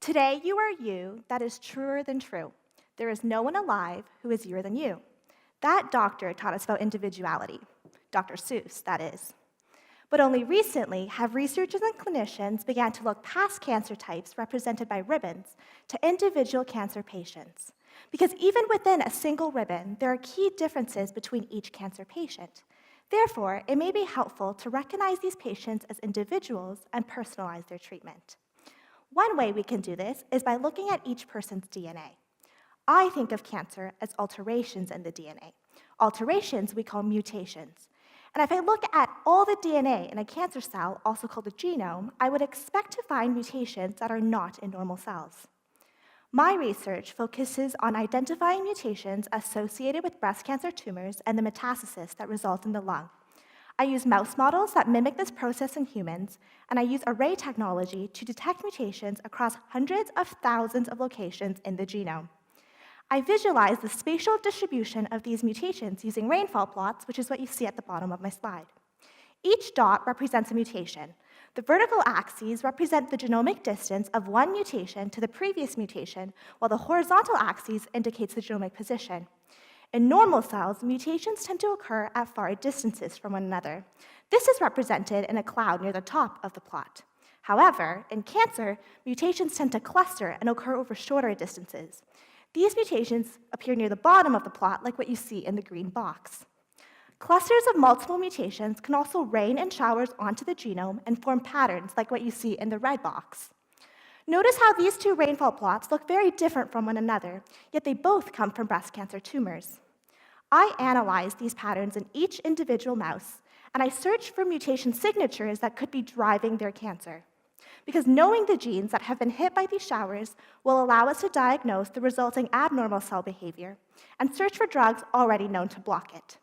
Today you are you that is truer than true. There is no one alive who is youer than you. That doctor taught us about individuality. Dr. Seuss, that is. But only recently have researchers and clinicians began to look past cancer types represented by ribbons to individual cancer patients. Because even within a single ribbon, there are key differences between each cancer patient. Therefore, it may be helpful to recognize these patients as individuals and personalize their treatment. One way we can do this is by looking at each person's DNA. I think of cancer as alterations in the DNA. Alterations we call mutations. And if I look at all the DNA in a cancer cell, also called a genome, I would expect to find mutations that are not in normal cells. My research focuses on identifying mutations associated with breast cancer tumors and the metastasis that result in the lung. I use mouse models that mimic this process in humans, and I use array technology to detect mutations across hundreds of thousands of locations in the genome. I visualize the spatial distribution of these mutations using rainfall plots, which is what you see at the bottom of my slide. Each dot represents a mutation. The vertical axes represent the genomic distance of one mutation to the previous mutation, while the horizontal axis indicates the genomic position. In normal cells, mutations tend to occur at far distances from one another. This is represented in a cloud near the top of the plot. However, in cancer, mutations tend to cluster and occur over shorter distances. These mutations appear near the bottom of the plot, like what you see in the green box. Clusters of multiple mutations can also rain in showers onto the genome and form patterns, like what you see in the red box. Notice how these two rainfall plots look very different from one another, yet they both come from breast cancer tumors. I analyzed these patterns in each individual mouse, and I searched for mutation signatures that could be driving their cancer. Because knowing the genes that have been hit by these showers will allow us to diagnose the resulting abnormal cell behavior and search for drugs already known to block it.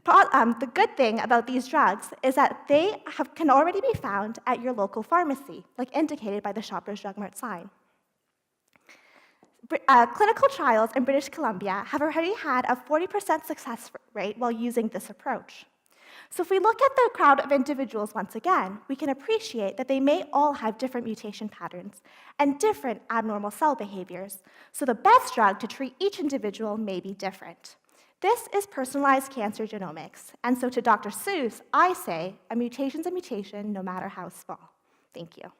The good thing about these drugs is that they can already be found at your local pharmacy, like indicated by the Shoppers Drug Mart sign. Clinical trials in British Columbia have already had a 40% success rate while using this approach. So if we look at the crowd of individuals once again, we can appreciate that they may all have different mutation patterns and different abnormal cell behaviors, so the best drug to treat each individual may be different. This is personalized cancer genomics, and so to Dr. Seuss, I say, a mutation's a mutation no matter how small. Thank you.